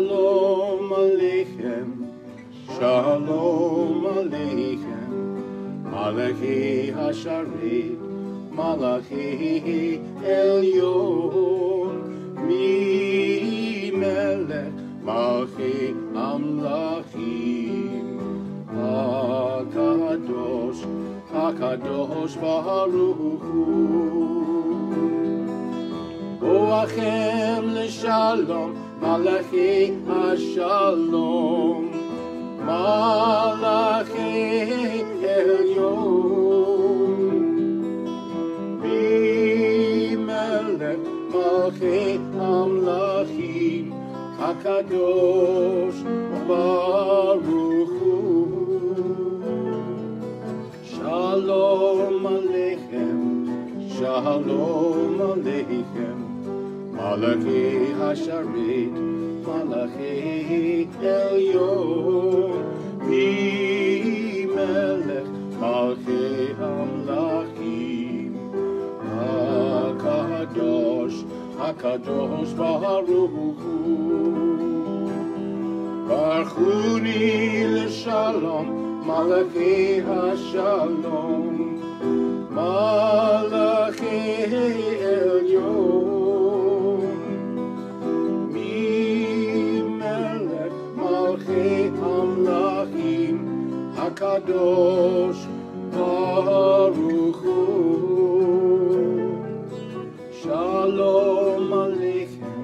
Shalom Aleichem, Shalom Aleichem, Malachi Hasharit, Malachi Elyon, Mi Melech, Malchi Amlachim, HaKadosh, HaKadosh Baruch Hu. Boachem leShalom, Malachi HaShalom, Malachi Elyon, Bimelech Malchi Amlachim, HaKadosh Baruch Hu. Shalom Aleichem, Shalom Aleichem, Malachi Hasharit, Malachi Elyon, Bimelech Malchi Amlachim, HaKadosh, HaKadosh Baruch Hu. Barchuni leShalom, Malachi HaShalom, Malachi Elyon, Bimelech Malchi Amlachim, HaKadosh Baruch Hu. Shalom Aleichem,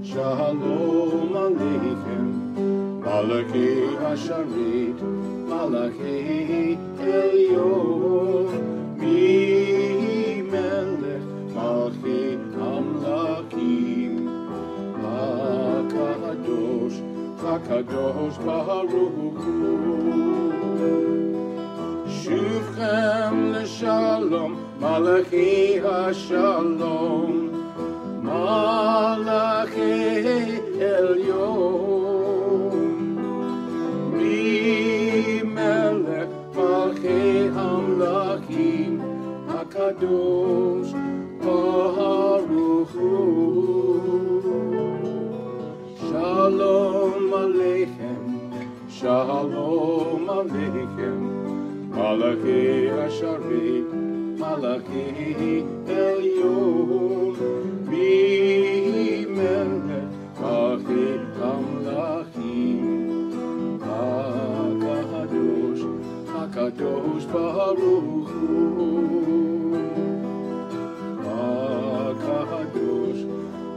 Shalom Aleichem, Malachi Hasharit, Malachi Elyon, Bimelech Malchi Amlachim, HaKadosh, HaKadosh Baruch Hu. Shuvchem leShalom, Malachi HaShalom, Malachi Elyon, Bimelech Malchi Amlachim, HaKadosh Baruch Hu. Shalom Aleichem, Shalom Aleichem, Malachi Hasharit, Malachi Elyon, Bimelech Malchi Amlachim, HaKadosh, HaKadosh Baruch Hu. HaKadosh,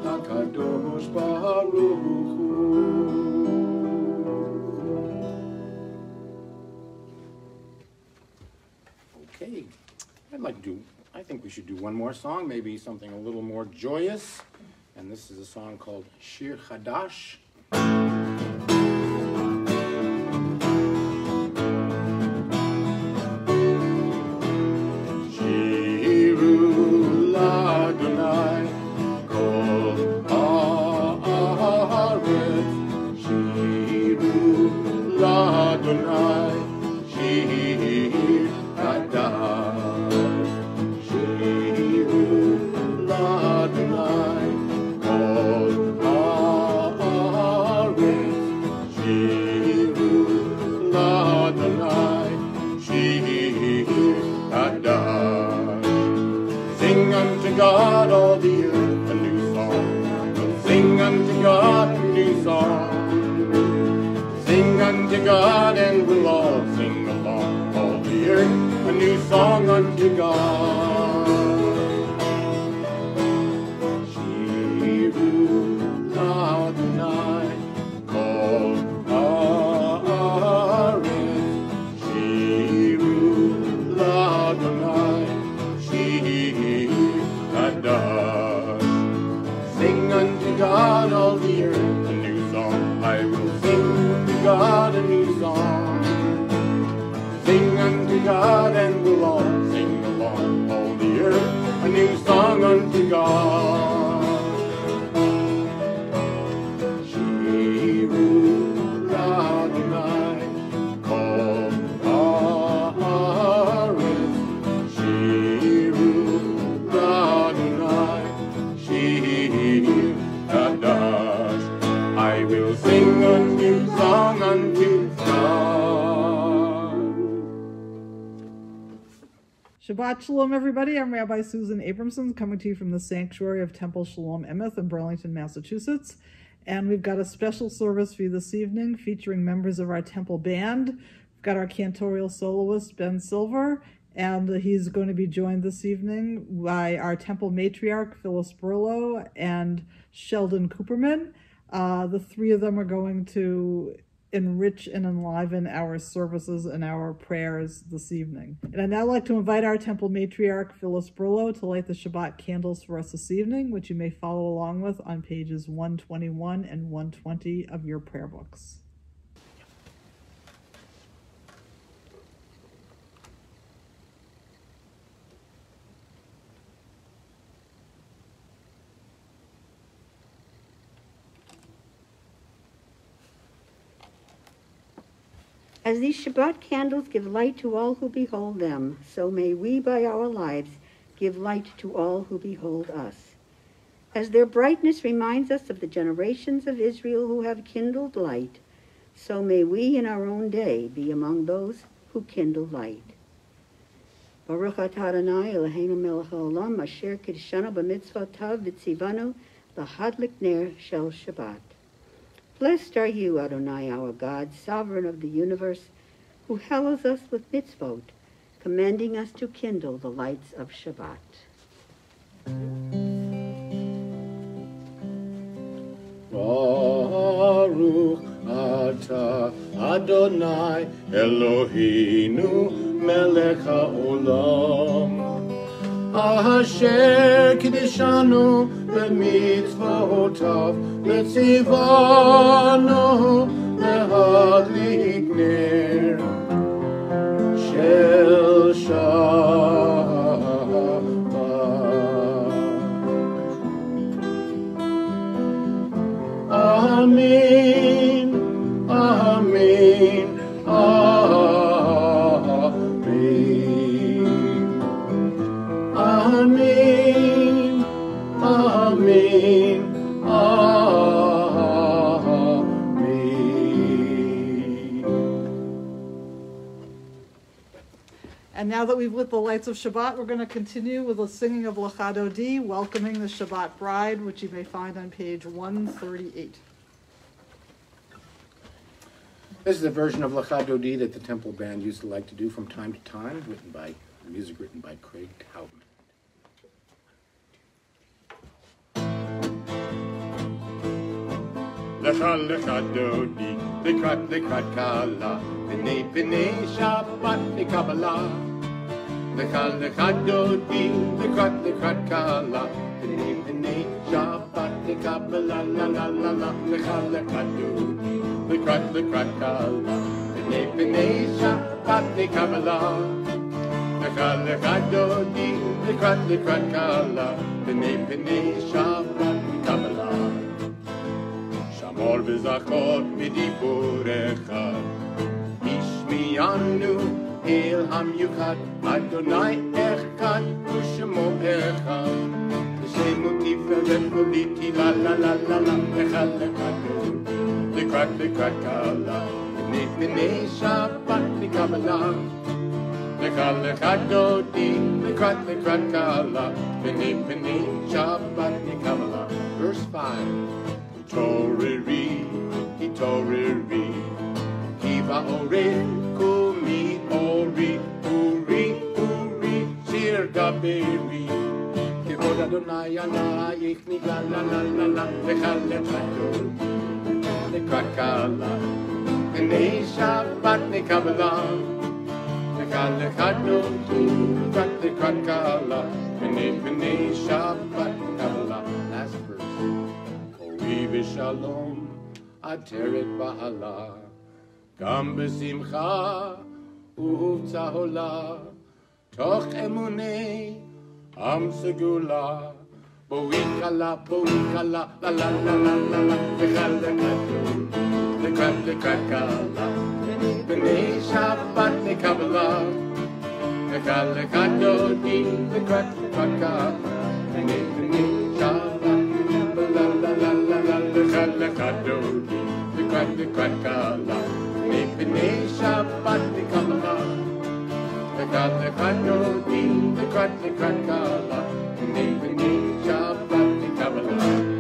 HaKadosh Baruch Hu. Okay, I think we should do one more song, maybe something a little more joyous. And this is a song called Shir Chadash. Shiru l'Adonai kol haaretz, Shiru l'Adonai shir hadash, Shiru l'Adonai kol haaretz, Shiru l'Adonai shir hadash. Sing unto God all the earth a new song. We'll sing unto God a new song. Sing unto God and we'll all sing along. All the earth a new song unto God. Shiru l'Adonai kol haaretz, Shiru l'Adonai shir hadash. Sing unto God all the earth a new song. I will sing to God a new song. Sing unto God and we'll all sing along. All the earth a new song unto God. Shiru l'Adonai kol haaretz, Shiru l'Adonai shir hadash. I will sing Shabbat Shalom, everybody. I'm Rabbi Susan Abramson, coming to you from the sanctuary of Temple Shalom Emeth in Burlington, Massachusetts. And we've got a special service for you this evening featuring members of our temple band. We've got our cantorial soloist, Ben Silver, and he's going to be joined this evening by our temple matriarch, Phyllis Burlow, and Sheldon Cooperman. The three of them are going to enrich and enliven our services and our prayers this evening. And I'd now like to invite our temple matriarch, Phyllis Burlow, to light the Shabbat candles for us this evening, which you may follow along with on pages 121 and 120 of your prayer books. As these Shabbat candles give light to all who behold them, so may we by our lives give light to all who behold us. As their brightness reminds us of the generations of Israel who have kindled light, so may we in our own day be among those who kindle light. Baruch atah Adonai Eloheinu melech haolam asher kiddushanu b'mitzvotav v'tzivanu l'hadlik ner shel Shabbat. Blessed are you, Adonai, our God, sovereign of the universe, who hallows us with mitzvot, commanding us to kindle the lights of Shabbat. Baruch atah Adonai Eloheinu melech haolam asher kiddushanu b'mitzvotav v'tzivanu l'hadlik ner shel Shabbat. Amen, amen, amen, amen, amen, amen. And now that we've lit the lights of Shabbat, we're going to continue with the singing of Lecha Dodi, welcoming the Shabbat bride, which you may find on page 138. This is a version of Lecha Dodi that the temple band used to like to do from time to time, music written by Craig Taubman. Lecha Lecha Dodi, Lekrat Kala, B'nei Shabbat Kabbalah. Lecha Lecha Dodi, Lekrat Kala, B'nei Shabbat Kabbalah, la la la la. Lecha Lecha Dodi, Lekrat Kala, B'nei Shabbat Kabbalah. Lecha Lecha Dodi, Lekrat Kala, B'nei Shabbat Kabbalah. Shamor v'zachor b'dibur echad, Ishmiyanu el hamyuchad, Adonai echad u'shemo echad, Shemo tiferet politi la la la la la, Lecha Lecha Dodi, Lekrat Kala, B'nei Shabbat Kabbalah. Lecha Lecha Dodi, Lekrat Kala, B'nei Shabbat Kabbalah. Verse 5. Toreri, Kiva Ore, Kumi Ori, Uri, Shir Gaberi, Kivod Adonai Ana, Yichni la la la la la, Lecha Lecha Dodi, Lekrat Kala, B'nei Shabbat Kabbalah. Lecha Lecha Dodi, Lekrat Kala, B'nei Shabbat Kabbalah. Last verse. V'shalom ateret ba'ala, gam b'simcha u'v'tzahola, toch emunei am segula, bo'ikala, la la la la la la, Lecha Lecha Dodi, Lekrat Kala, B'nei Shabbat Kabbalah. Lecha Lecha Dodi, Lekrat Kala, B'nei Shabbat la la la la la. Lecha Lecha Dodi, Lekrat Kala, B'nei Shabbat Kabbalah. Lecha Lecha Dodi, לקראת קהלה, הנה שבת לקבלה.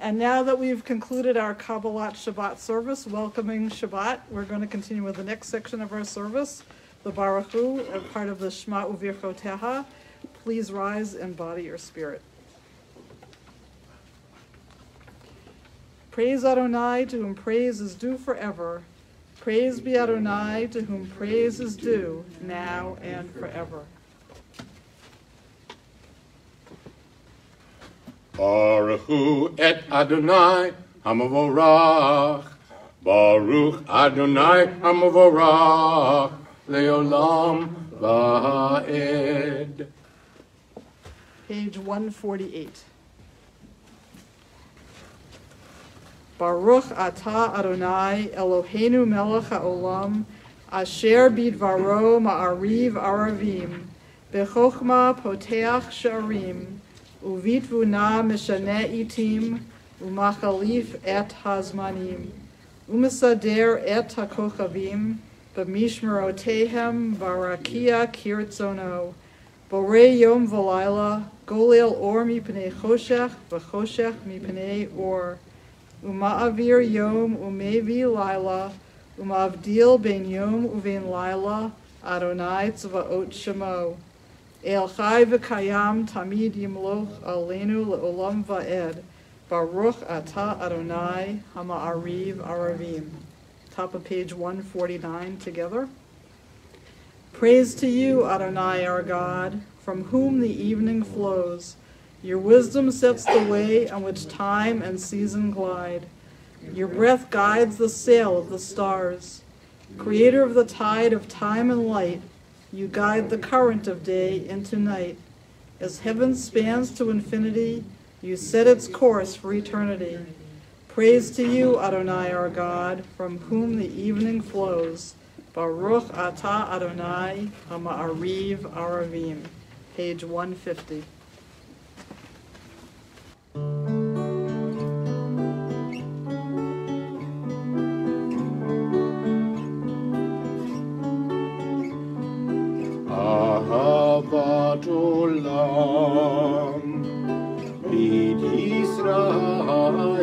And now that we've concluded our Kabbalat Shabbat service, welcoming Shabbat, we're going to continue with the next section of our service, the Baruch Hu, a part of the Shema Uvirchoteha. Please rise and body your spirit. Praise Adonai, to whom praise is due forever. Praise be Adonai, to whom praise is due, now and forever. Baruch Hu et Adonai Hamavorach. Baruch Adonai Hamavorach. Leolam Va'ed. Page 148. Baruch atah Adonai Eloheinu melech haolam asher bidvaro ma'ariv aravim bechokma poteach sha'arim uvitvuna mishaneh itim umachalif et hazmanim umesader et hakochavim b'mishmerotehem barakia kirtzono borei yom v'layla golel or mipnei choshech v'choshech mipnei or Uma'avir yom umevi laila, umavdil ben yom uven laila, Adonai tzvaot shemo. El chai v'kayam tamid yimloch alenu le'olam va'ed. Baruch atah Adonai hama'ariv aravim. Top of page 149 together. Praise to you, Adonai our God, from whom the evening flows. Your wisdom sets the way on which time and season glide. Your breath guides the sail of the stars. Creator of the tide of time and light, you guide the current of day into night. As heaven spans to infinity, you set its course for eternity. Praise to you, Adonai our God, from whom the evening flows. Baruch atah Adonai hama'ariv aravim. Page 150. Ahavat olam bid Yisrael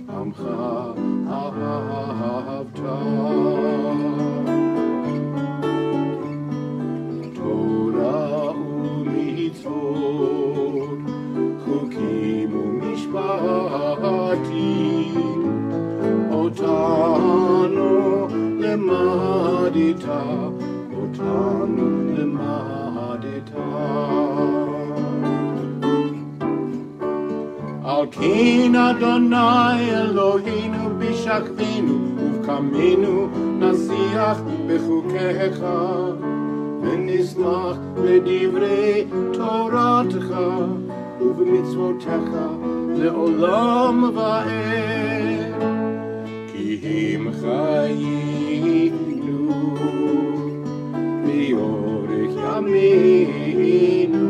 Amcha ahavta Torah u'mitzvot chukim u'mishpatim Otanu lemadita, otanu lemadita. Al ken Adonai Eloheinu b'shachvenu, uvkamenu nasiach b'chukecha, v'nismach b'divrei Toratecha, uv'mitzvotecha le'olam va'ed. Im chayinu v'yorech yameinu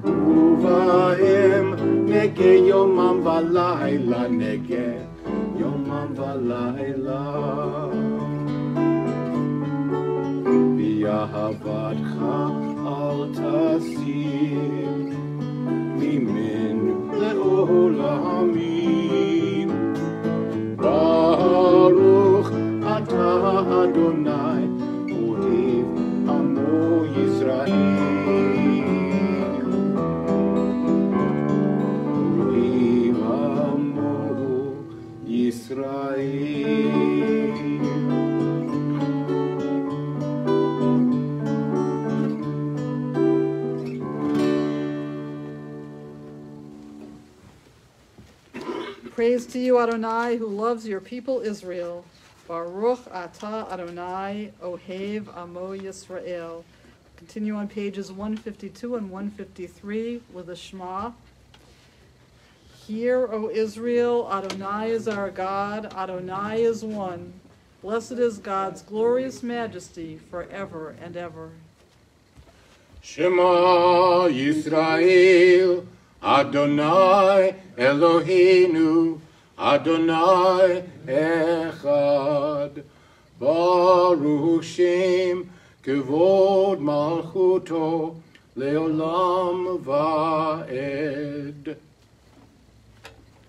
uvahem nege yomam v'layla nege yomam v'layla v'yahavatcha al tasir mimenu le'olamim Baruch atah Adonai Ohev Amo Yisrael Ohev Amo Yisrael. Praise to you, Adonai, who loves your people Israel. Baruch atah Adonai, Ohev Amo Yisrael. Continue on pages 152 and 153 with the Shema. Hear, O Israel, Adonai is our God, Adonai is one. Blessed is God's glorious majesty forever and ever. Shema Yisrael Adonai Eloheinu, Adonai Echad. Baruch Shem Kevod Malchuto Leolam Va'ed.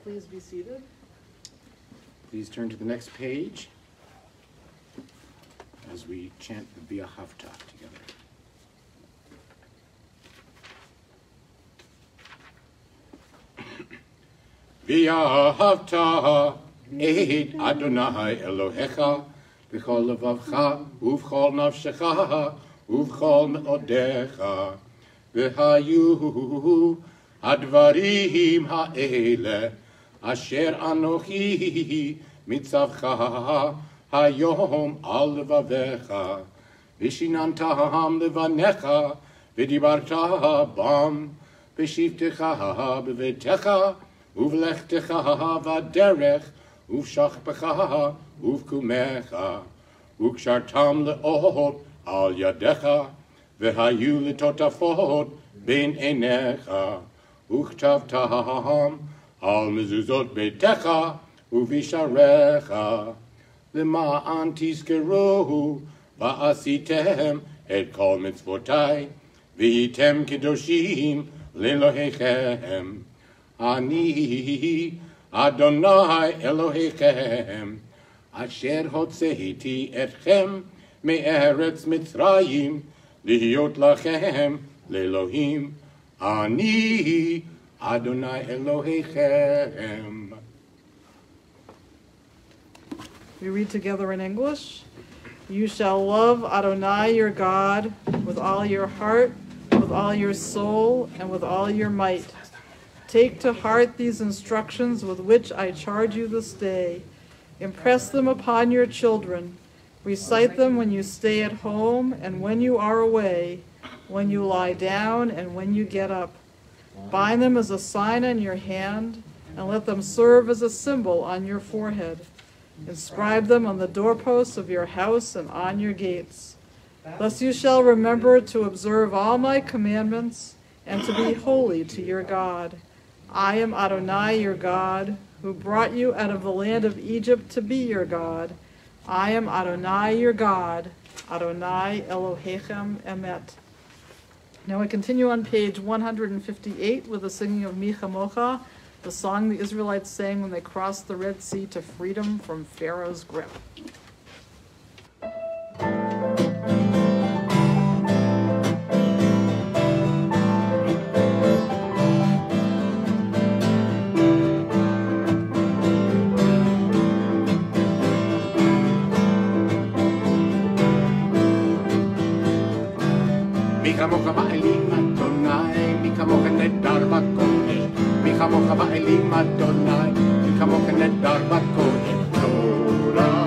Please be seated. Please turn to the next page as we chant the V'ahavta together. V'ahavta et Adonai Elohecha v'chol levavcha uv'chol nafshecha uv'chol me'odecha v'hayu advarim ha'ele asher anochi mitzavcha hayom al levavecha v'shinantam levanecha v'dibarta bam v'shivtecha b'vetecha uv'lechtecha v'derech uv'shachpecha uv'kumecha u'kshartam le'ot al yadecha v'hayu letotafot ben enecha u'chtavtam al mezuzot betecha u'visharecha למען תזכרו ועשיתם את כל מצוותיי והייתם קדושים לאלוהיכם. אני אדוני אלוהיכם אשר הוצאתי אתכם מארץ מצרים להיות לכם לאלוהים. אני אדוני אלוהיכם. We read together in English. You shall love Adonai your God with all your heart, with all your soul, and with all your might. Take to heart these instructions with which I charge you this day. Impress them upon your children. Recite them when you stay at home and when you are away, when you lie down and when you get up. Bind them as a sign on your hand, and let them serve as a symbol on your forehead. Inscribe them on the doorposts of your house and on your gates. Thus you shall remember to observe all my commandments and to be holy to your God. I am Adonai your God, who brought you out of the land of Egypt to be your God. I am Adonai your God, Adonai Elohechem Emet. Now we continue on page 158 with the singing of Mi Chamocha, the song the Israelites sang when they crossed the Red Sea to freedom from Pharaoh's grip. מי כמוך באלים אדוני, מי כמוך נהדר בקודש, מי כמוך באלים אדוני, מי כמוך נהדר בקודש, תורה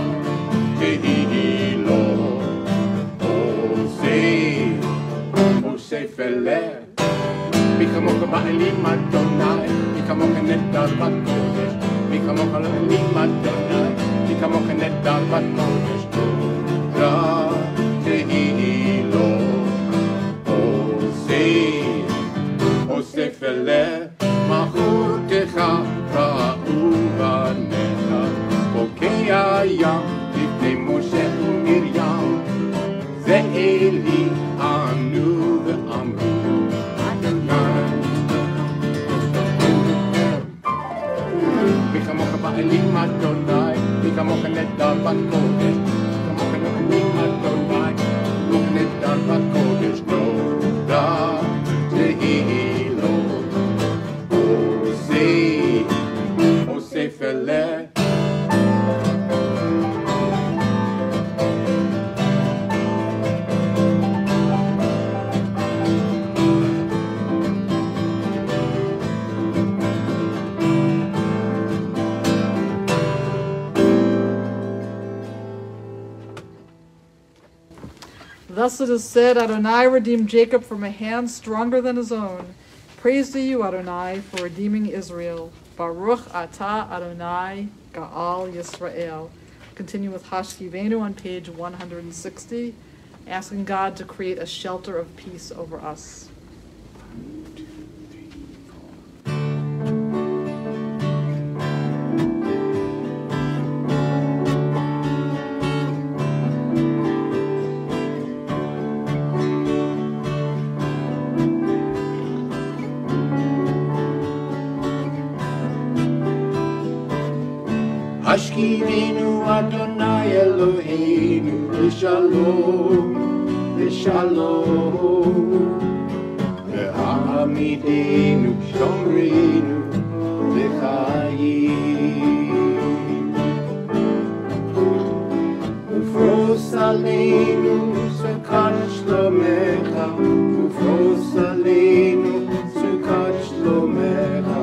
תהי לו, עושה פלא. מי כמוך באלים אדוני, מי כמוך נהדר בקודש, מי כמוך באלים אדוני, מי כמוך נהדר בקודש, תורה תהי לו. אוסף אלה מלכותך ראו בניך בוקע ים לפני משה ומרים זה אלי ענו ואמרו אדוני מי כמוך באלים אדוני מי כמוך נהדר בקודש מי כמוך באלים אדוני מי כמוך נהדר בקודש תודה תהי לו אוסף אלה Thus it is said, Adonai redeemed Jacob from a hand stronger than his own. Praise to you, Adonai, for redeeming Israel. Baruch atah Adonai Ga'al Yisrael. Continue with Hashkivenu on page 160, asking God to create a shelter of peace over us. 1, 2, 3, 4. Ashkivenu Adonai Eloheinu L'shalom, L'shalom. Ve'amidenu Shomrenu L'chayim. Ufros aleinu Sukat Shlomecha, Ufros aleinu Sukat Shlomecha.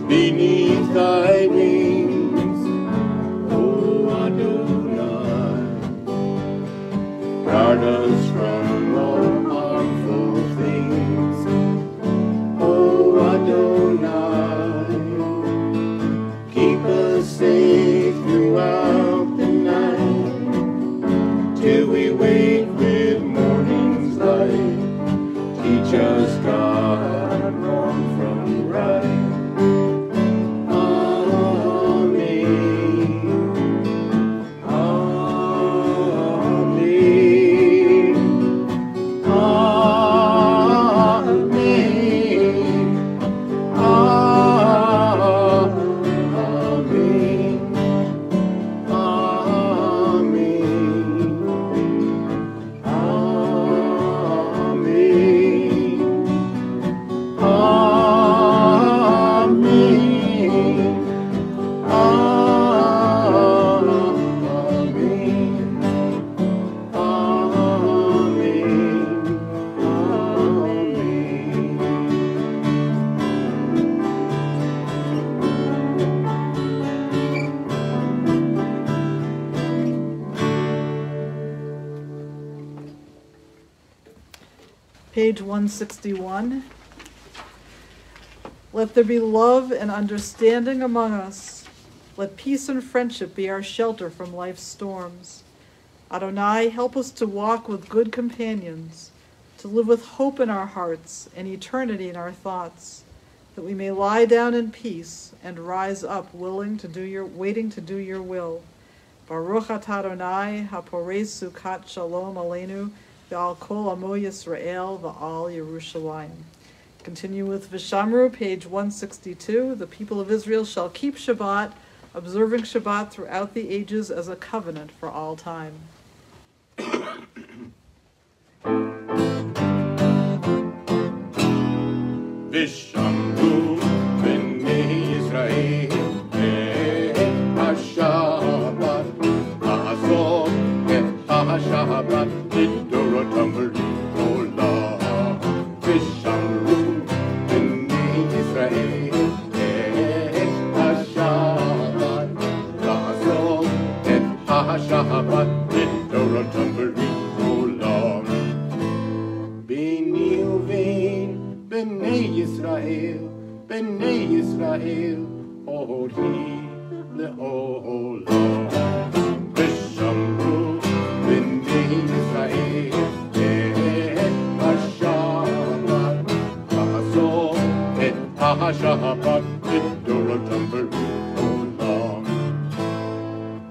Beneath thy wings, O Adonai, guard us from all harmful things, O Adonai, keep us safe throughout the night, till we wake with morning's light. Teach us, God, wrong from right. Page 161. Let there be love and understanding among us. Let peace and friendship be our shelter from life's storms. Adonai, help us to walk with good companions, to live with hope in our hearts and eternity in our thoughts, that we may lie down in peace and rise up waiting to do your will. Baruch atah Adonai, haporei sukat shalom aleinu, V'al kol amo Yisrael, v'al Yerushalayim. Continue with Vishamru, page 162. The people of Israel shall keep Shabbat, observing Shabbat throughout the ages as a covenant for all time. Vishamru b'nei Yisrael ha'Shabbat ha'azot ha'Shabbat Dorotam Olam. Vishamru b'nei Yisrael ha'Shabbat ha'azot ha'Shabbat Dorotam Olam. B'nei uvein b'nei Yisrael odi le'olam. Vishamru b'nei Yisrael ha'Shabbat ha'azot ha'Shabbat Dorotam Olam.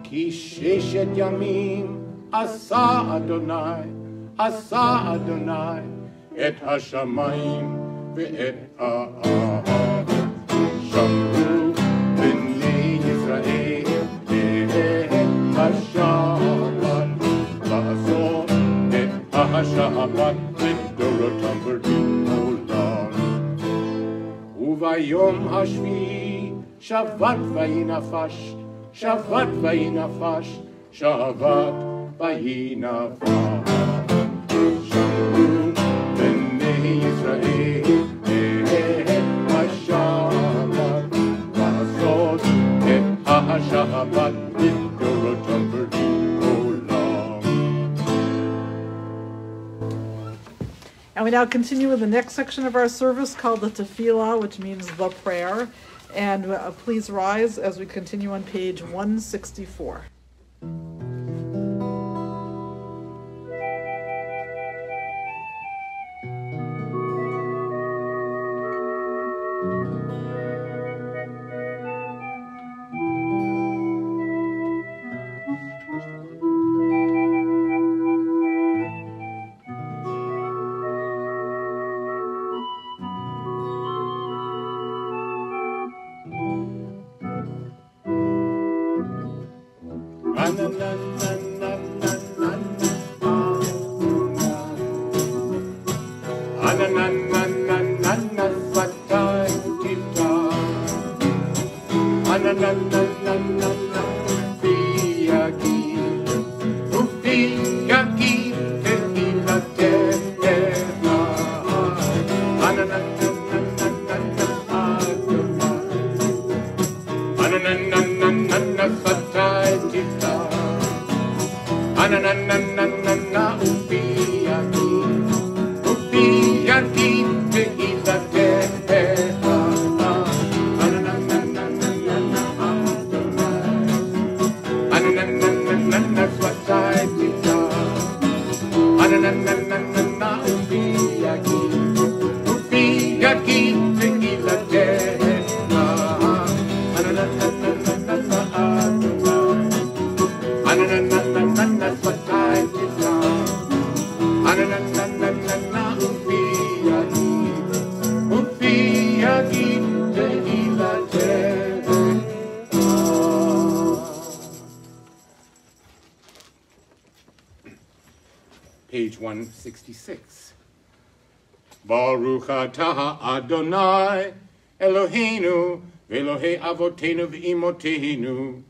Ki sheshet yamim asa Adonai et hashamayim ve'et ha'aretz. Shamru b'nei Yisrael ha'Shabbat ha'azot ha'Shabbat Dorotam Olam. Uvayom hashvi shavat vayinafash, Shavat vayinafash, Shavat vayinafash. Shamru b'nei Yisrael ha'Shabbat ha'azot ha'Shabbat Dorotam Olam. And we now continue with the next section of our service called the Tefillah, which means the prayer. And please rise as we continue on page 164. Page 166. Baruch atah Adonai Eloheinu Elohei Avotenu v'Imotenu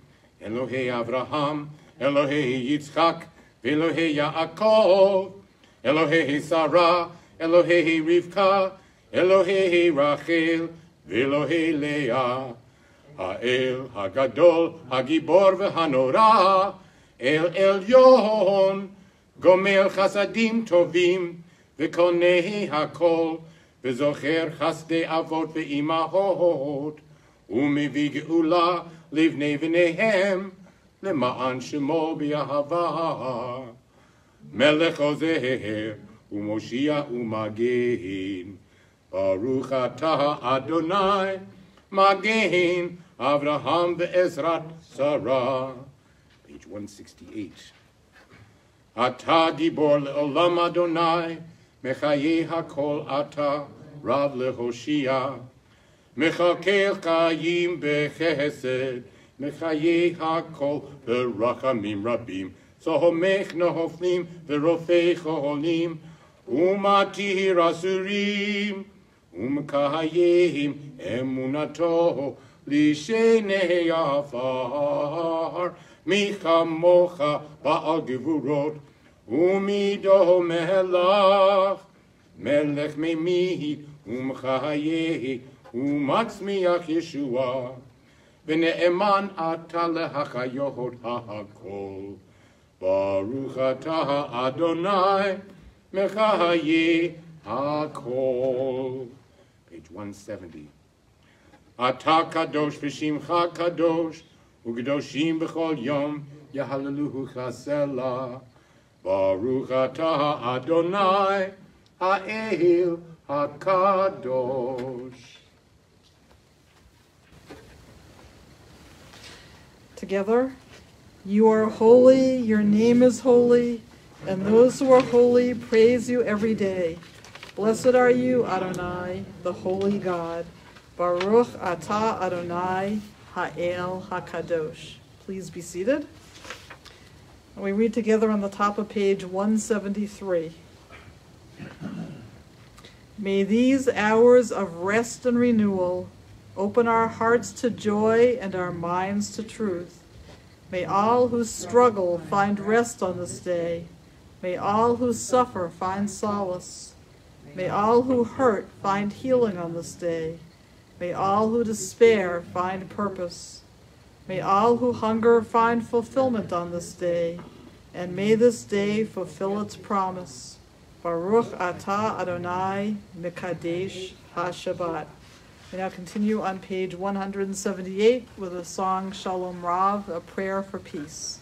Elohei Avraham Elohei Yitzchak Elohei Yaakov Elohei Sarah Elohei Rivka Elohei Rachel Elohei Leah Ha'el Hagadol Hagibor v'Hanora El Elyon Gomel Chasadim Tovim V'Konei Hakol V'Zocher Chasdei Avot V'Imahot U'Mevi Geula Livnei V'Nehem Lema'an Shemo B'Yahava Melech Ozer U'Moshia U'Magen Baruch Atah Adonai Magen Avraham V'Ezrat Sarah. Page 168. Ata Gibor Le'olam Adonai Mechaye HaKol Ata Rav LeHoshia Mechakel Chayim Bechesed Mechaye HaKol Berachamim Rabim Sohomech Nohofnim Verofei Choholim Umatir Asurim Umkahayim Emunato Lishenei Afar Micha Mocha Ba'al Gevurot Umido Melach Melech Memihi Umchayehi Umatzmiach Yeshua V'ne'eman Ata Lehachayot HaKol Baruch Atah Adonai Mechaye HaKol. Page 170. Ata Kadosh V'Shimcha Kadosh U'Kedoshim B'chol Yom Yahaleluhu Chasela Baruch Atah Adonai Ha'el HaKadosh. Together, you are holy, your name is holy, and those who are holy praise you every day. Blessed are you, Adonai, the holy God. Baruch Atah Adonai Ha'el HaKadosh. Please be seated. And we read together on the top of page 173. May these hours of rest and renewal open our hearts to joy and our minds to truth. May all who struggle find rest on this day. May all who suffer find solace. May all who hurt find healing on this day. May all who despair find purpose. May all who hunger find fulfillment on this day. And may this day fulfill its promise. Baruch Atah Adonai Mekadesh HaShabbat. We now continue on page 178 with the song Shalom Rav, a prayer for peace.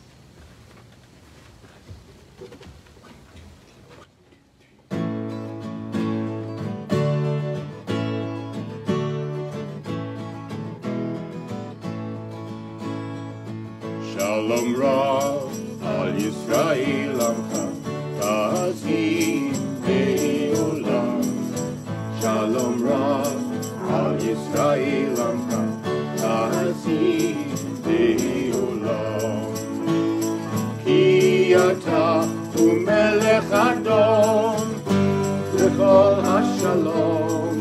Shalom Rav al Yisrael Amcha Tazim Be'olam. Shalom Rav al Yisrael Amcha Tazim Be'olam. melech adon lechol hashalom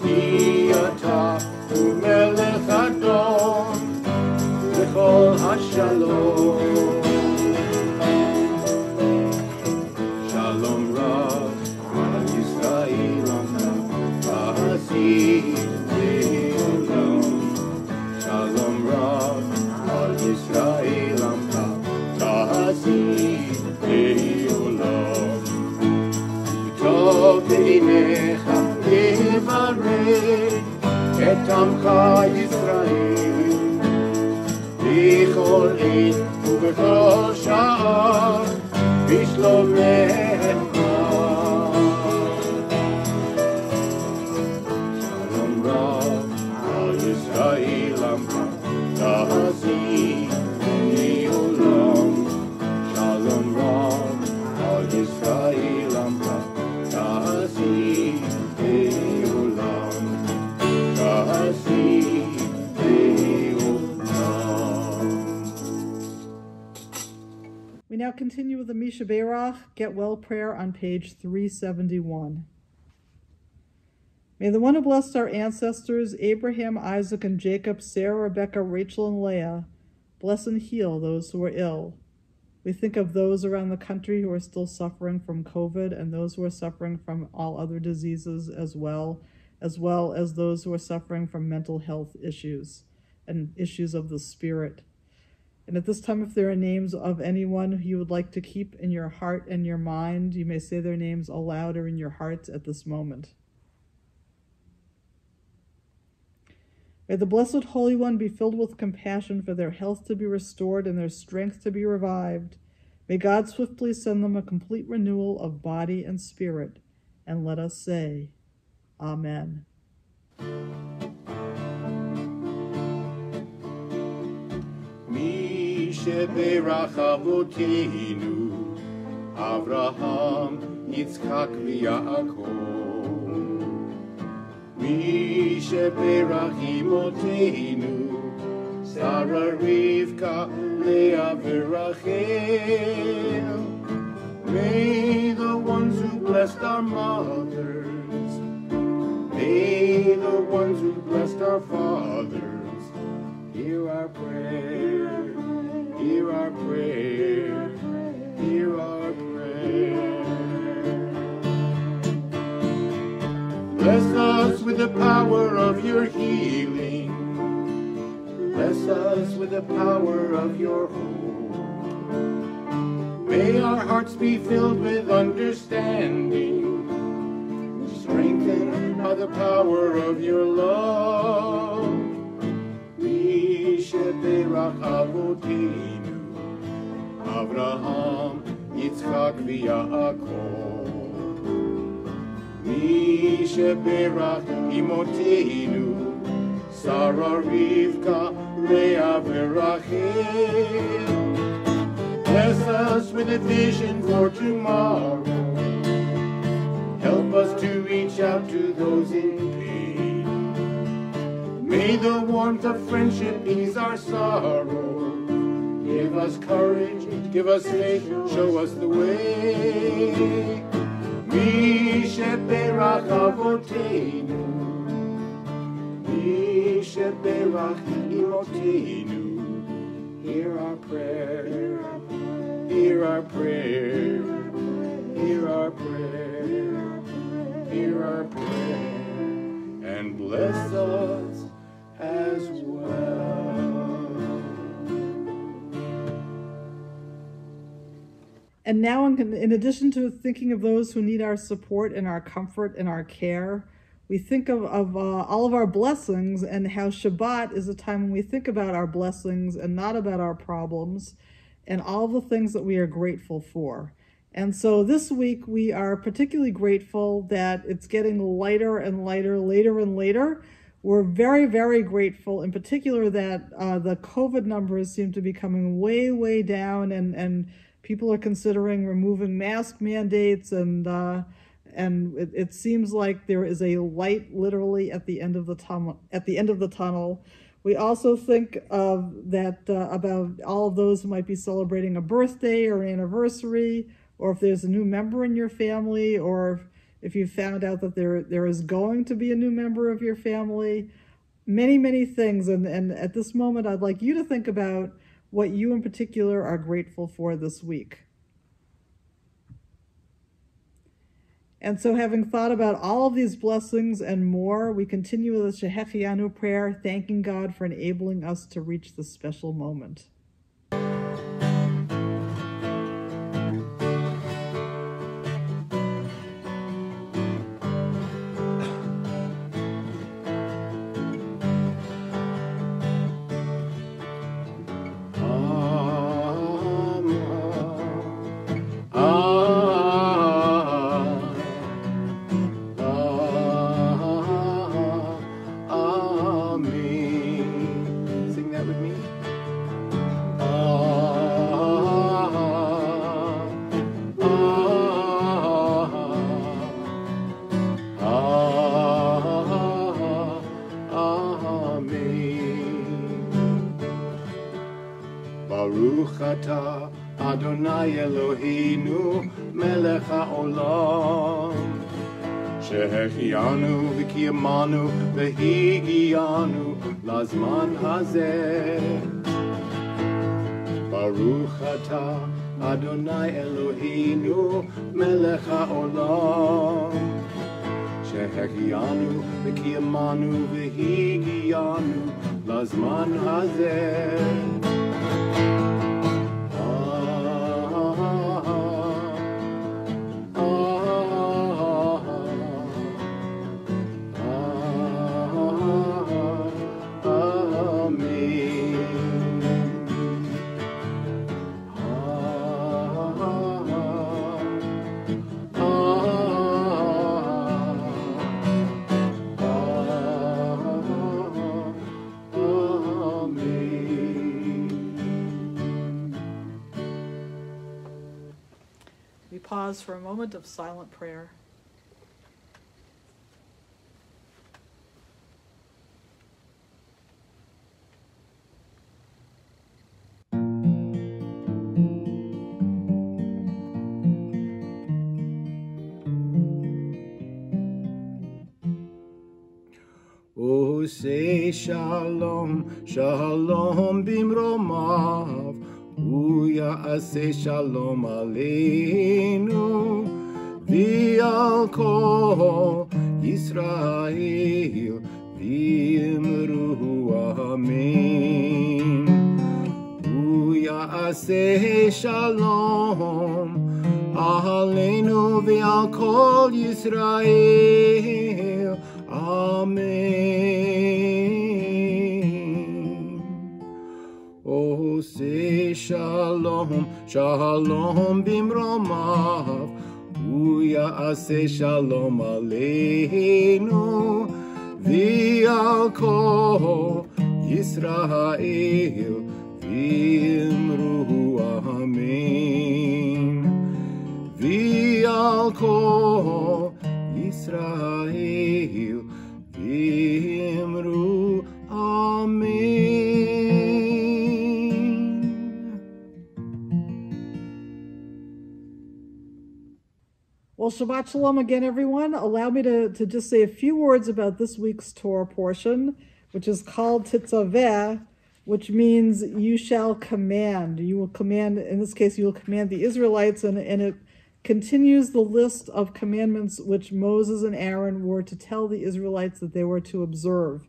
ki ata hu melech adon lechol hashalom Shalom Rav al Yisrael Ta'asi Shalom Rav al Yisrael Ta'asi Le'olam Tov Beinecha Levarech Et Amcha Yisrael B'chol עת ובכל שעה בשלומך Shalom Rav al Yisrael Ta'asi Le'olam Shalom Rav al Yisrael Ta'asi Le'olam Ta'asi We now continue with the Misha Beirach Get Well prayer on page 371. May the one who blessed our ancestors, Abraham, Isaac, and Jacob, Sarah, Rebecca, Rachel, and Leah, bless and heal those who are ill. We think of those around the country who are still suffering from COVID and those who are suffering from all other diseases as well as those who are suffering from mental health issues and issues of the spirit. And at this time, if there are names of anyone who you would like to keep in your heart and your mind, you may say their names aloud or in your hearts at this moment. May the Blessed Holy One be filled with compassion for their health to be restored and their strength to be revived. May God swiftly send them a complete renewal of body and spirit. And let us say, Amen. Mi sheberach avoteinu Avraham, Yitzchak v'Yaakov Mi sheberach imotenu Sarah, Rivka, Leah, v'Rachel May the ones who blessed our mothers May the ones who blessed our fathers Hear our prayer, hear our prayer, hear our prayer. Bless us with the power of your healing. Bless us with the power of your hope. May our hearts be filled with understanding, strengthened by the power of your love. Sheberach avoteinu Avraham, Yitzchak v'Yaakov Mi sheberach imotenu Sarah, Rivka, Leah, v'Rachel Bless us with a vision for tomorrow Help us to reach out to those in pain May the warmth of friendship ease our sorrow. Give us courage, give us faith, show us the way. Mi sheberach avoteinu, Mi sheberach imotenu. Hear our prayer, hear our prayer, hear our prayer, hear our prayer, and bless us as well. And now, in addition to thinking of those who need our support and our comfort and our care, we think of all of our blessings and how Shabbat is a time when we think about our blessings and not about our problems and all the things that we are grateful for. And so this week we are particularly grateful that it's getting lighter and lighter, later and later. We're very, very grateful in particular that the COVID numbers seem to be coming way, way down, and people are considering removing mask mandates, and it seems like there is a light literally at the end of the tunnel. We also think of that about all of those who might be celebrating a birthday or an anniversary, or if there's a new member in your family, or if you found out that there is going to be a new member of your family. Many, many things. And at this moment, I'd like you to think about what you in particular are grateful for this week. And so, having thought about all of these blessings and more, we continue with the Shehechianu prayer, thanking God for enabling us to reach this special moment. Baruch atah Adonai Eloheinu melech haolam shehechianu v'kiyamanu v'higianu lazman hazeh. Baruch atah Adonai Eloheinu melech haolam shehechianu v'kiyamanu v'higianu lazman hazeh. We pause for a moment of silent prayer. Oh, say shalom, shalom bimromav. Ya'aseh shalom aleinu v'al kol Yisrael v'yimru amen. Ya'aseh shalom aleinu v'al kol Yisrael amen. Oh, say shalom, shalom bimromav. Ya'aseh shalom aleinu v'al kol Yisrael v'yimru amen. V'al kol Yisrael v'yimru amen. Well, Shabbat Shalom again, everyone. Allow me to just say a few words about this week's Torah portion, which is called Titzaveh, which means you shall command. You will command, in this case, you will command the Israelites, and it continues the list of commandments which Moses and Aaron were to tell the Israelites that they were to observe.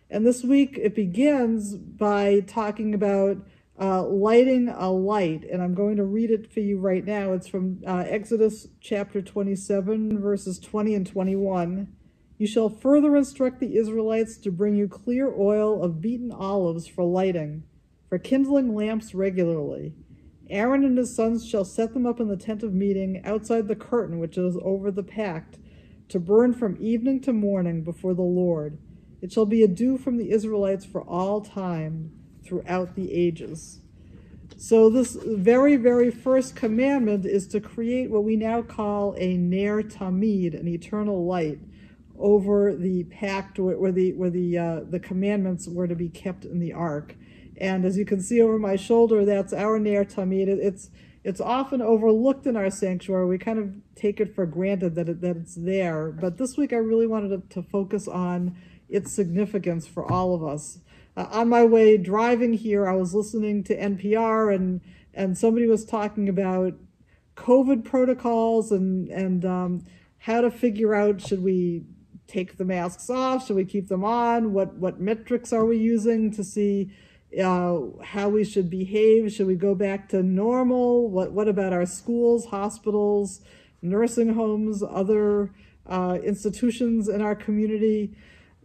And this week it begins by talking about lighting a light, and I'm going to read it for you right now. It's from Exodus chapter 27, verses 20 and 21. You shall further instruct the Israelites to bring you clear oil of beaten olives for lighting, for kindling lamps regularly. Aaron and his sons shall set them up in the tent of meeting outside the curtain which is over the pact, to burn from evening to morning before the Lord. It shall be a dew from the Israelites for all time, throughout the ages. So this very, very first commandment is to create what we now call a Ner Tamid, an eternal light, over the pact where the commandments were to be kept in the ark. And as you can see over my shoulder, that's our Ner Tamid. It's it's often overlooked in our sanctuary. We kind of take it for granted that it's there. But this week I really wanted to focus on its significance for all of us. On my way driving here, I was listening to NPR, and somebody was talking about COVID protocols and how to figure out, should we take the masks off? Should we keep them on? What metrics are we using to see how we should behave? Should we go back to normal? What about our schools, hospitals, nursing homes, other institutions in our community?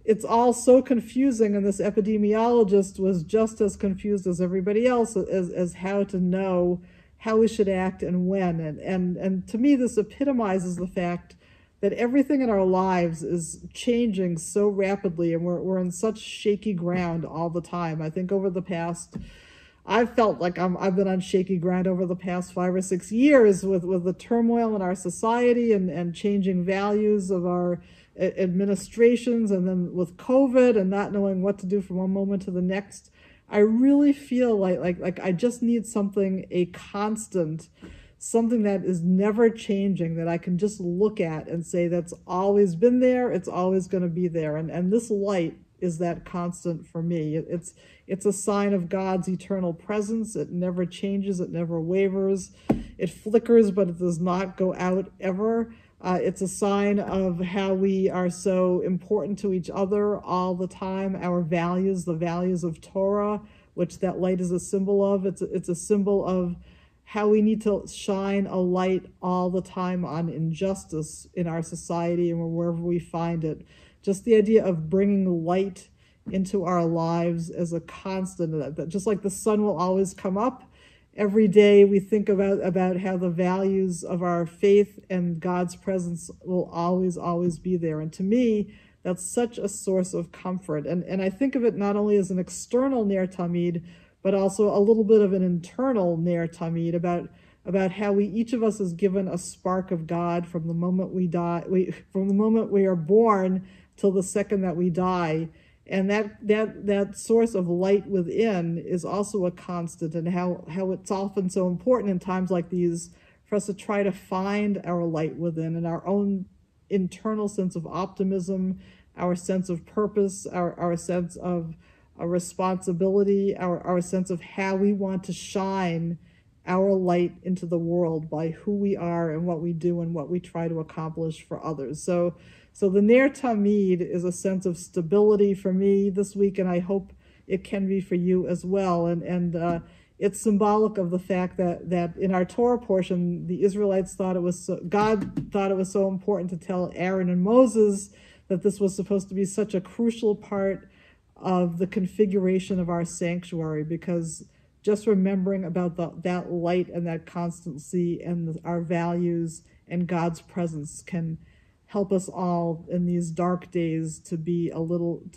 It's all so confusing, and this epidemiologist was just as confused as everybody else as how to know how we should act and when. And to me, this epitomizes the fact that everything in our lives is changing so rapidly, and we're in such shaky ground all the time. I think over the past, I've felt like I've been on shaky ground over the past 5 or 6 years with the turmoil in our society and changing values of our administrations, and then with COVID and not knowing what to do from one moment to the next. I really feel like I just need something, a constant, something that is never changing, that I can just look at and say that's always been there, it's always going to be there. And this light is that constant for me. It's a sign of God's eternal presence. It never changes, it never wavers. It flickers, but it does not go out ever. It's a sign of how we are so important to each other all the time. Our values, the values of Torah, which that light is a symbol of. It's a symbol of how we need to shine a light all the time on injustice in our society and wherever we find it. Just the idea of bringing light into our lives as a constant, that just like the sun will always come up, every day we think about how the values of our faith and God's presence will always, always be there. And to me, that's such a source of comfort. And I think of it not only as an external Ner Tamid, but also a little bit of an internal Ner Tamid about how each of us is given a spark of God from the moment we die, from the moment we are born till the second that we die. And that source of light within is also a constant, and how it's often so important in times like these for us to try to find our light within and our own internal sense of optimism, our sense of purpose, our sense of a responsibility, our sense of how we want to shine our light into the world by who we are and what we do and what we try to accomplish for others. So the Ner Tamid is a sense of stability for me this week, and I hope it can be for you as well. And it's symbolic of the fact that in our Torah portion, the Israelites thought God thought it was so important to tell Aaron and Moses that this was supposed to be such a crucial part of the configuration of our sanctuary, because just remembering about that light and that constancy and our values and God's presence can help us all in these dark days to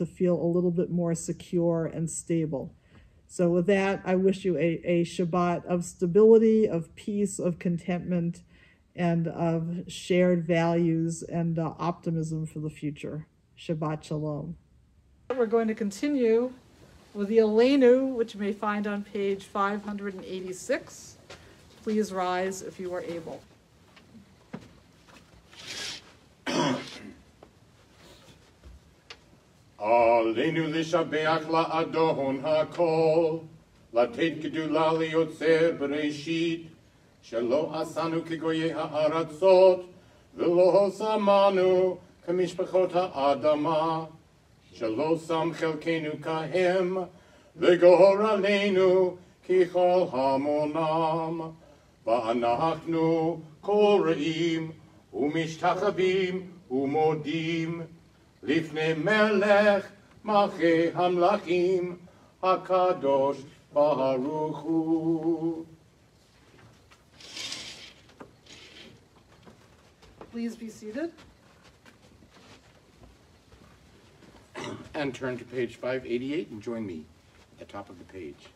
feel a little bit more secure and stable. So with that, I wish you a Shabbat of stability, of peace, of contentment, and of shared values and optimism for the future. Shabbat Shalom. We're going to continue with the Aleinu, which you may find on page 586. Please rise if you are able. עלינו לשבח לאדון הכל, לתת גדולה ליוצר בראשית, שלא עשנו כגויי הארצות, ולא שמנו כמשפחות האדמה, שלא שם חלקנו כהם, וגורלנו ככל המונם, ואנחנו קוראים ומשתחווים ומודים, לפני מלך מלכי המלכים, הקדוש ברוך הוא. Please be seated. And turn to page 588 and join me at the top of the page.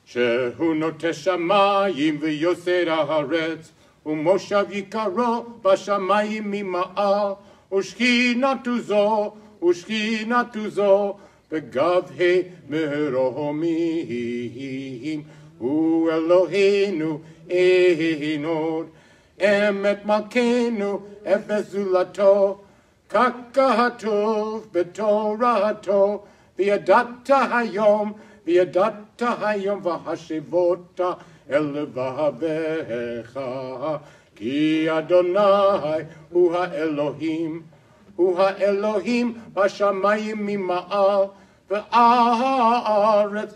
שהוא נוטה שמיים ויוסר הארץ, ומושב יקרו בשמיים ממעל, ושכינתו זו בגבהי מרומים, hu Eloheinu einod, emet malkeinu efezulato, kakahatov betorahato, viadata hayom vahashivota elevavecha, ki Adonai hu Elohim bashamayim mima'al, v'aaretz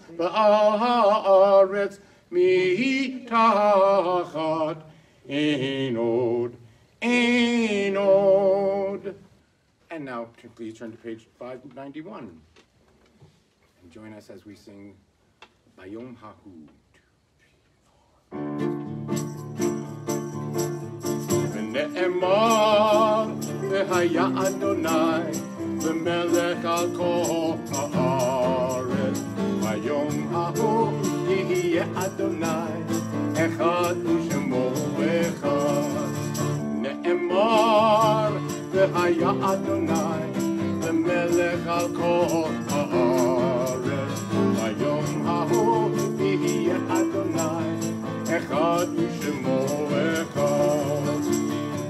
mitachat enod. And now, please turn to page 591 and join us as we sing Bayom Hahud. V'ne'emar v'haya Adonai v'melech al kol ha'aretz, Bayom Hahud yihye Adonai echad u'shemo echad. Ne'emar v'haya Adonai v'melech al kol ha'aretz, Bayom Hahud yihye Adonai echad u'shemo echad.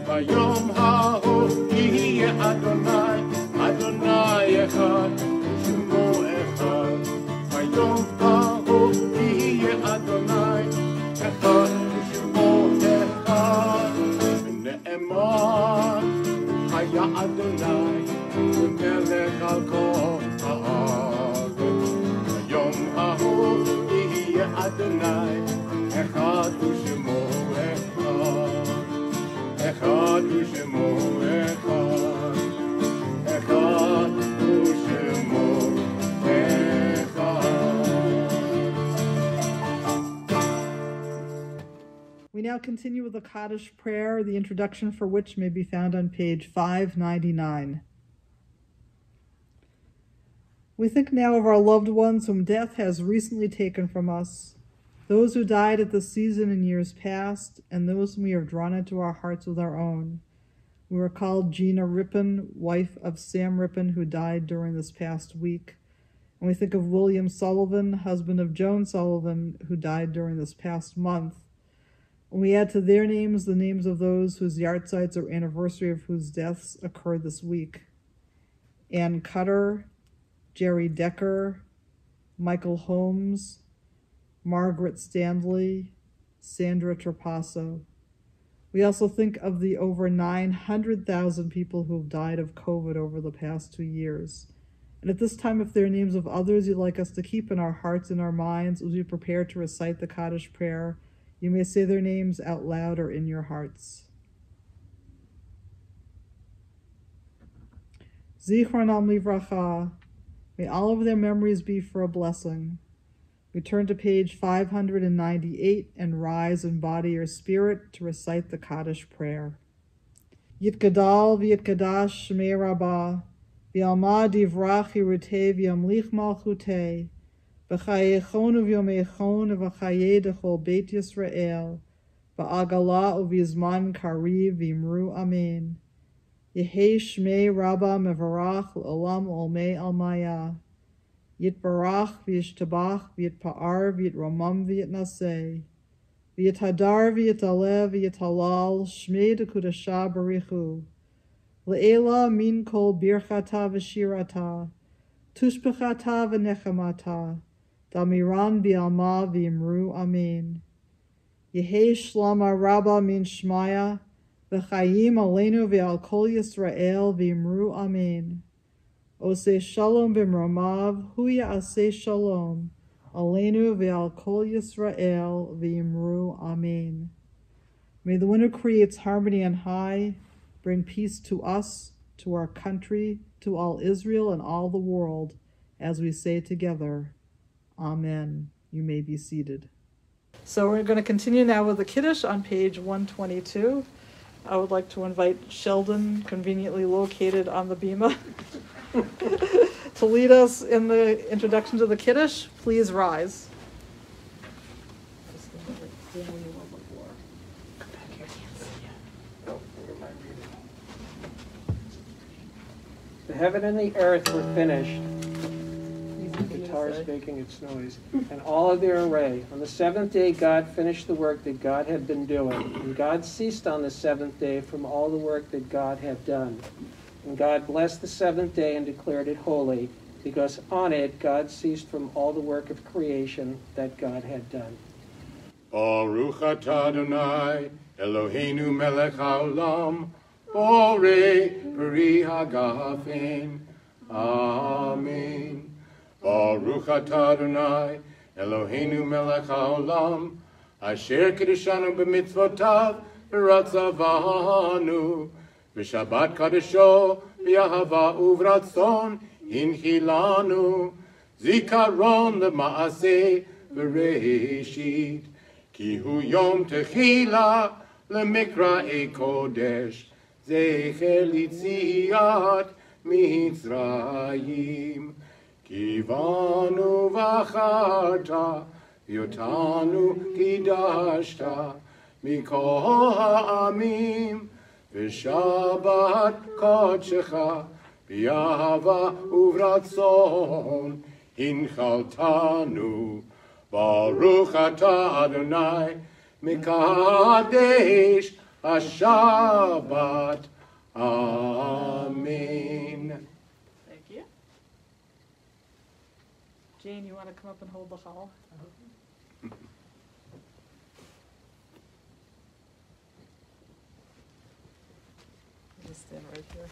Bayom ha'hu yihye Adonai, Adonai echad, Shemo echad. Bayom ha'hu yihye Adonai, echad, Shemo echad. V'ne'emar haya Adonai, v'melech al kol ha'aretz. Bayom ha'hu yihye Adonai, echad, Shemo echad. Echad u'shemo echad, echad u'shemo echad. We now continue with the Kaddish prayer, the introduction for which may be found on page 599. We think now of our loved ones whom death has recently taken from us, those who died at this season in years past, and those whom we have drawn into our hearts with our own. We recall Gina Rippon, wife of Sam Rippon, who died during this past week. And we think of William Sullivan, husband of Joan Sullivan, who died during this past month. And we add to their names the names of those whose yahrzeits or anniversary of whose deaths occurred this week. Ann Cutter, Jerry Decker, Michael Holmes, Margaret Stanley, Sandra Trapasso. We also think of the over 900,000 people who have died of COVID over the past 2 years. And at this time, if there are names of others you'd like us to keep in our hearts and our minds as we prepare to recite the Kaddish prayer, you may say their names out loud or in your hearts. Zichronam livracha. May all of their memories be for a blessing. We turn to page 598 and rise in body or spirit to recite the Kaddish prayer. Yitgadal v'yitgadash shmei rabbah, v'yalma divrach yirutei v'yamlich malchutei, v'chayechon u'v'yomechon u'v'chayei dechol beit Yisrael, v'agala u'v'yizman kariv v'imru amen. Yehei shmei rabbah mevarach l'olam olmei almaya. Yitbarach v'yishtabach v'yitpa'ar v'yitromam v'yitnaseh. V'yithadar v'yitalev v'yitalal shmei dekudasha barichu. Le'ela min kol birchata v'shirata. Tushbechata v'nechamata. Damiran bi'alma v'imru amen. Yehei shlama rabba min shmaya. V'chayim aleinu v'al kol Yisrael v'imru amen. Oseh shalom b'mromav, hu ya'aseh shalom, aleinu ve'al kol Yisrael v'imru amen. May the one who creates harmony on high bring peace to us, to our country, to all Israel and all the world, as we say together, Amen. You may be seated. So we're going to continue now with the Kiddush on page 122. I would like to invite Sheldon, conveniently located on the bima, to lead us in the introduction to the Kiddush. Please rise. The heaven and the earth were finished. The cars making its noise, and all of their array. On the seventh day God finished the work that God had been doing, and God ceased on the seventh day from all the work that God had done. And God blessed the seventh day and declared it holy, because on it God ceased from all the work of creation that God had done. Baruch atah Adonai, Eloheinu melech haolam, borei peri hagafen. Amen. Baruch atah Adonai, Eloheinu melech haolam, asher kiddushanu b'mitzvotav v'ratzavanu, v'shabbat kadesho v'yahava uvratzon hinchilanu, zikaron l'maaseh v'reishit, ki hu yom techila l'mikra'ei kodesh, zecher litziat Mitzrayim, kivanu v'acharta, yotanu kidashta, mikol ha'amim, v'shabbat kodshecha, b'yahava uvratzon, hinchaltanu, baruch atah Adonai, mikadesh ha-shabbat. Amen. Thank you. Jane, you want to come up and hold the hall? Just stand right here.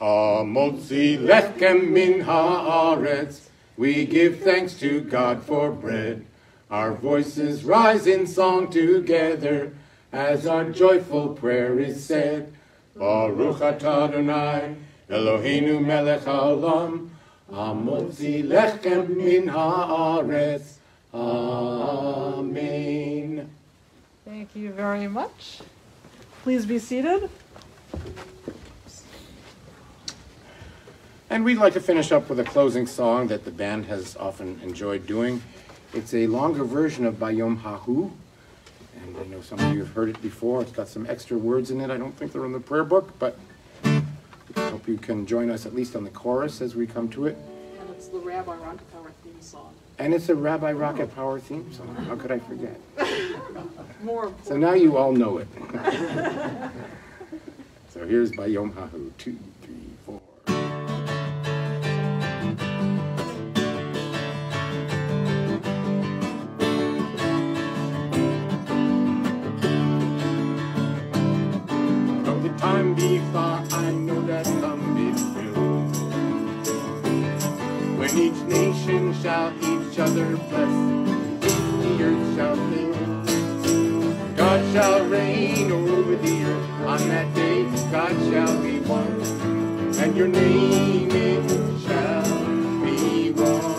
Hamotzi lechem min haaretz, we give thanks to God for bread. Our voices rise in song together as our joyful prayer is said. Baruch atah Adonai, Eloheinu melech haolam, hamotzi lechem min haaretz. Amen. Thank you very much. Please be seated. And we'd like to finish up with a closing song that the band has often enjoyed doing. It's a longer version of Bayom Hahu, and I know some of you have heard it before. It's got some extra words in it. I don't think they're in the prayer book, but I hope you can join us at least on the chorus as we come to it. And it's the Rabbi Rocket Power theme song. And it's a Rabbi Rocket Power theme song. How could I forget? More important. So now you all know it. So here's Bayom Hahu, 2, 3, 4. Time before I know that someday will, when each nation shall each other bless, the earth shall sing. God shall reign over the earth. On that day God shall be one, and your name it shall be one.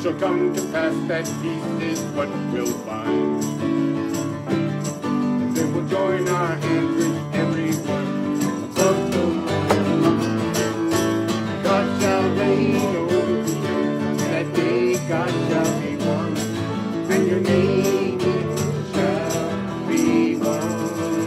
Shall come to pass that peace is what we'll find. Then we'll join our hands with everyone above the line. God shall reign over the earth. That day God shall be one, and your name it shall be one.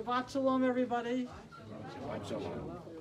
Shabbat Shalom, everybody. Shabbat shalom.